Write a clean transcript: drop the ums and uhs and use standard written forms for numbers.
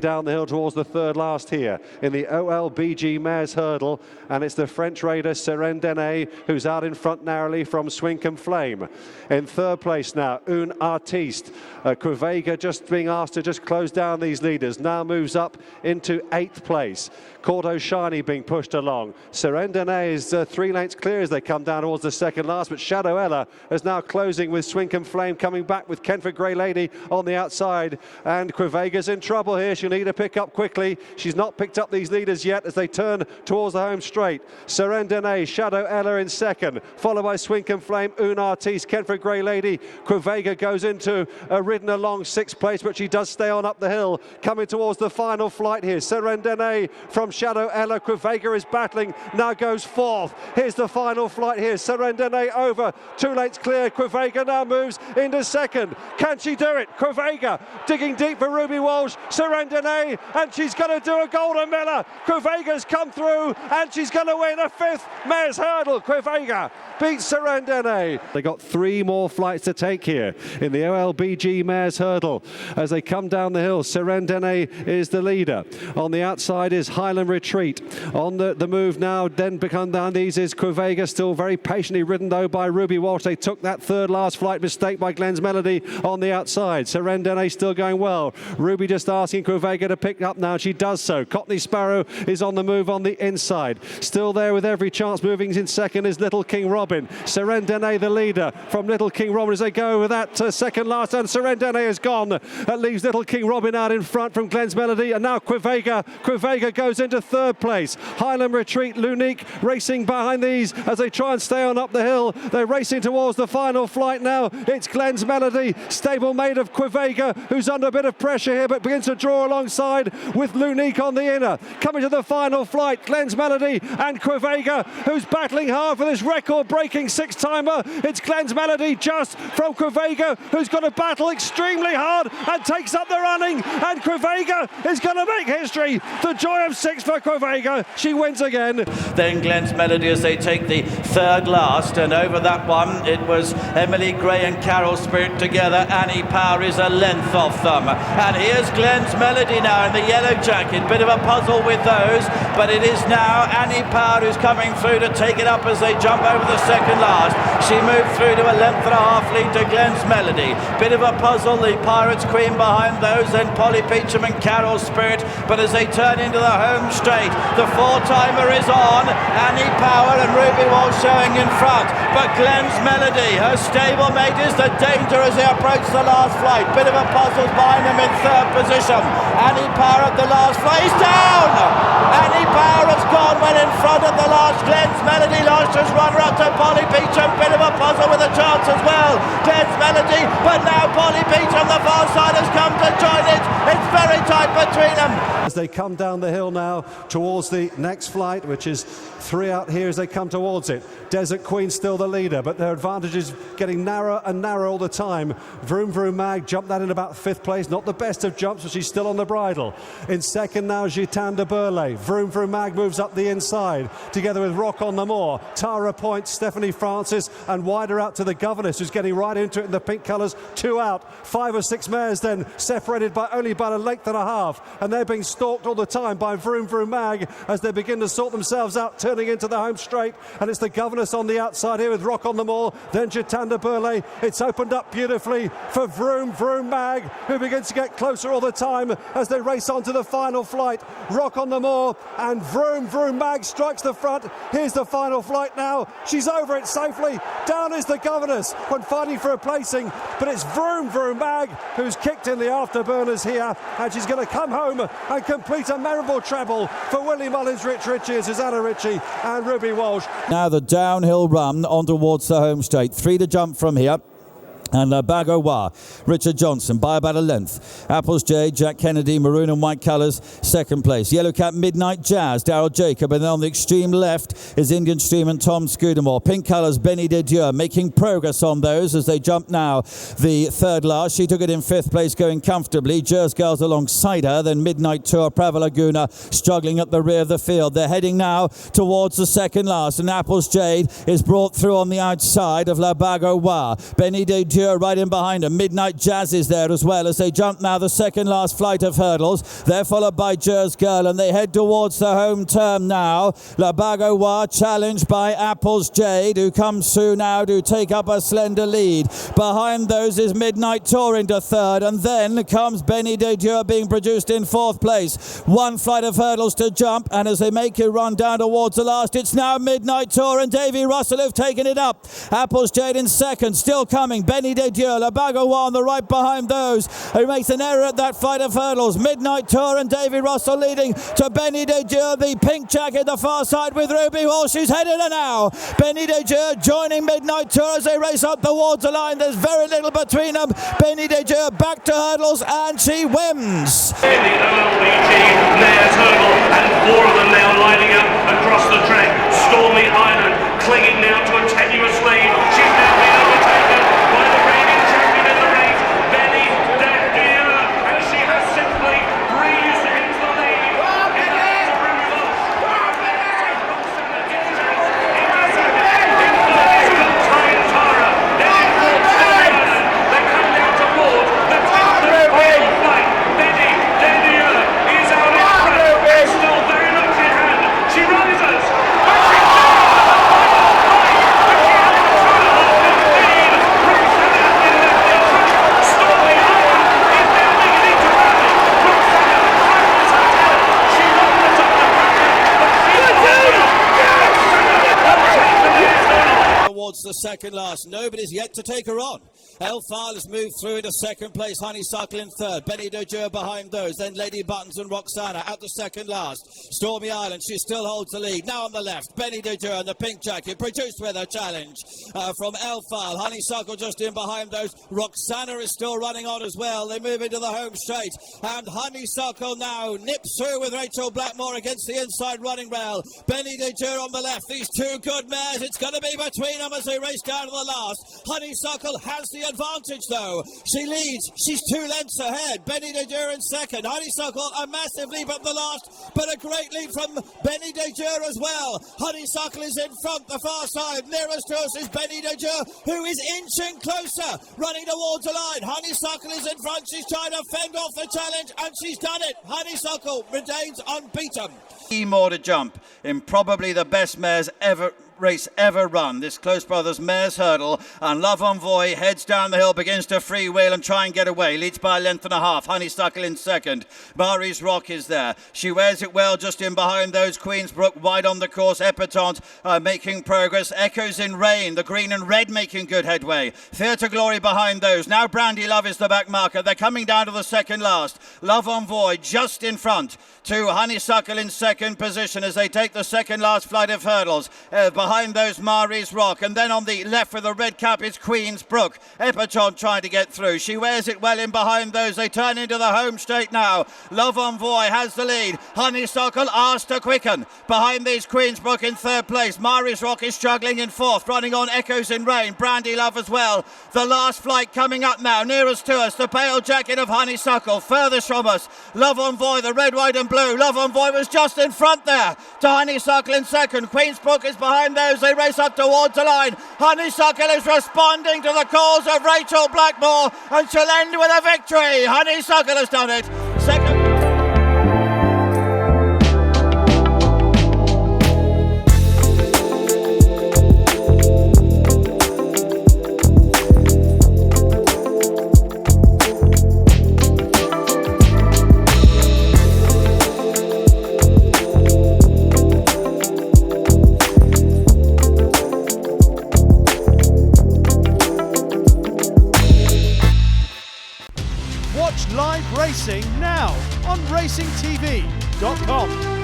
down the hill towards the third last here in the OLBG Mares Hurdle, and it's the French raider Serendene who's out in front narrowly from Swinkum Flame. In third place now, Un Artiste. Quevega just being asked to just close down these leaders, now moves up into 8th place. Cordo Shiny being pushed along. Serendene is 3 lengths clear as they come down towards the second last, but Shadow Ella is now closing with Swinkum Flame coming back with Kenford Grey Lady on the outside, and Quevega's in trouble here. She'll need to pick up quickly. She's not picked up these leaders yet as they turn towards the home straight. Serendene, Shadow Ella in second, followed by Swinkum Flame, Un Artiste, Kenford Grey Lady. Quevega goes into ridden along 6th place, but she does stay on up the hill, coming towards the final flight here. Serendene from Shadow Ella. Quevega is battling, now goes 4th. Here's the final flight here. Serendene over, 2 lengths clear. Quevega now moves into 2nd. Can she do it? Quevega digging deep for Ruby Walsh. Serendene, and she's going to do a Golden Miller. Quevega's come through, and she's going to win a 5th Mares Hurdle. Quevega beats Serendene. They got 3 more flights to take here in the OLBG Mares Hurdle as they come down the hill. Serendene is the leader. On the outside is Highland Retreat. On the move now, then become down these is Quevega, still very patiently ridden though by Ruby Walsh. They took that third last flight mistake by Glens Melody on the outside. Serendene still going well. Ruby just asking Quevega to pick up now. She does so. Cockney Sparrow is on the move on the inside. Still there with every chance. Moving in second is Little King Robin. Serendene the leader from Little King Robin as they go with that second last, and Serendene is gone. That leaves Little King Robin out in front from Glens Melody, and now Quevega goes into 3rd place. Highland Retreat, Lunique racing behind these as they try and stay on up the hill. They're racing towards the final flight now. It's Glens Melody, stablemate of Quevega, who's under a bit of pressure here but begins to draw alongside with Lunique on the inner. Coming to the final flight, Glens Melody and Quevega, who's battling hard for this record-breaking 6-timer. It's Glens Melody just from Quevega, who's going to battle extremely hard and takes up the running, and Quevega is going to make history. The joy of 6 for Quevega. She wins again. Then Glens Melody as they take the 3rd last, and over that one it was Emily Gray and Carol Spirit together. Annie Power is a length off them, and here's Glens Melody now in the yellow jacket. Bit of a puzzle with those, but it is now Annie Power who's coming through to take it up as they jump over the 2nd last. She moved through to a length and a half lead to Glens Melody. Bit of a puzzle, the Pirates Queen behind those, then Polly Peacham and Carol Spirit, but as they turn into the home straight, the 4-timer is on. Annie Power and Ruby Walsh showing in front, but Glens Melody, her stablemate, is the danger as they approach the last flight. Bit of a puzzle behind them in 3rd position. Annie Power at the last flight is down. Annie Power has gone well in front at the last. Glens Melody lost as runner-up to Polly Peacham. Bit of a puzzle with a chance as well. Glens Melody, but now Polly Peacham, the far side, has come to join it. It's very tight between them. As they come down the hill now towards the next flight, which is 3 out here as they come towards it. Desert Queen still the leader, but their advantage is getting narrower and narrower all the time. Vroum Mag jumped that in about 5th place. Not the best of jumps, but she's still on the bridle. In second now, Gitan de Burle. Vroum Mag moves up the inside, together with Rock on the Moor. Tara Point, Stephanie Francis, and wider out to the Governess, who's getting right into it in the pink colours. 2 out. 5 or 6 mares then, separated by only about a length and a half, and they're being stalked all the time by Vroum Mag as they begin to sort themselves out, turning into the home straight, and it's the Governess on the outside here with Rock on the Moor, then Gitan de Burle. It's opened up beautifully for Vroum Mag, who begins to get closer all the time as they race on to the final flight. Rock on the Moor and Vroum Mag strikes the front. Here's the final flight now. She's over it safely. Down is the Governess when fighting for a placing, but it's Vroum Mag who's kicked in the afterburners here, and she's going to come home and complete a memorable treble for Willie Mullins, Rich Ritchie, Susanna Ritchie and Ruby Walsh. Now the downhill run on towards the home straight. 3 to jump from here. And Bagowa, Richard Johnson by about a length. Apples J, Jack Kennedy, maroon and white colours, 2nd place. Yellow Cap Midnight Jazz, Daryl Jacob, and then on the extreme left is Indian Stream and Tom Scudamore. Pink colours, Benie Des Dieux, making progress on those as they jump now the 3rd last. She took it in 5th place, going comfortably. Jers Girls alongside her, then Midnight Tour, Prava Laguna struggling at the rear of the field. They're heading now towards the 2nd last, and Apples Jade is brought through on the outside of La Bagowa. Benie Des Dieux Dieux right in behind him. Midnight Jazz is there as well as they jump now the second last flight of hurdles. They're followed by Dieu's Girl, and they head towards the home turn now. La Bagoa challenged by Apple's Jade, who comes through now to take up a slender lead. Behind those is Midnight Tour into third, and then comes Benie Des Dieux being produced in fourth place. One flight of hurdles to jump, and as they make it run down towards the last, it's now Midnight Tour and Davy Russell who've taken it up. Apple's Jade in second, still coming. Benie Des Dieux, La Bagoa on the right behind those, who makes an error at that flight of hurdles. Midnight Tour and Davy Russell leading to Benie Des Dieux, the pink jacket, the far side with Ruby Hall. She's headed her now. Benie Des Dieux joining Midnight Tour as they race up towards the line. There's very little between them. Benie Des Dieux back to hurdles, and she wins. In the OLBG Mares Hurdle, and four of them now lining up across the track. Stormy Island clinging now to a tenuous lead. She's now been overtaken by the reigning champion in the race, Benie Des Dieux, and she has simply breezed into the lead. They come down towards the top of the final flight. Benie Des Dieux is out in front, and still very much in hand. She rises. Towards the second last. Nobody's yet to take her on. Elfile has moved through into second place. Honeysuckle in third. Benie Des Dieux behind those. Then Lady Buttons and Roksana at the second last. Stormy Island, she still holds the lead. Now on the left, Benie Des Dieux and the pink jacket, produced with a challenge from Elfile. Honeysuckle just in behind those. Roksana is still running on as well. They move into the home straight. And Honeysuckle now nips through with Rachel Blackmore against the inside running rail. Benie Des Dieux on the left. These two good mares. It's going to be between them as they race down to the last. Honeysuckle has the advantage though. She leads. She's 2 lengths ahead. Benie Des Dieux in second. Honeysuckle a massive lead at the last, but a great lead from Benie Des Dieux as well. Honeysuckle is in front, the far side. Nearest to us is Benie Des Dieux, who is inching closer, running towards the line. Honeysuckle is in front. She's trying to fend off the challenge, and she's done it. Honeysuckle remains unbeaten. More to jump in probably the best mares race ever run, this Close Brothers Mares Hurdle, and Love Envoy heads down the hill, begins to freewheel and try and get away, leads by a length and a half. Honeysuckle in second. Mari's Rock is there. She wears it well just in behind those. Queensbrook wide on the course. Epatante making progress. Echoes in Rain, the green and red making good headway. Theatre Glory behind those. Now Brandy Love is the back marker. They're coming down to the second last. Love Envoy just in front to Honeysuckle in second position as they take the second last flight of hurdles. Behind those, Mari's Rock, and then on the left with the red cap is Queensbrook. Epatante trying to get through. She wears it well in behind those. They turn into the home straight now. Love Envoy has the lead. Honeysuckle asked to quicken. Behind these, Queensbrook in third place. Mari's Rock is struggling in fourth, running on Echoes in Rain. Brandy Love as well. The last flight coming up now. Nearest to us, the pale jacket of Honeysuckle. Furthest from us, Love Envoy, the red, white and blue. Love Envoy was just in front there to Honeysuckle in second. Queensbrook is behind those. They race up towards the line. Honeysuckle is responding to the calls of Rachel Blackmore, and she'll end with a victory. Honeysuckle has done it. Second. Watch live racing now on racingtv.com.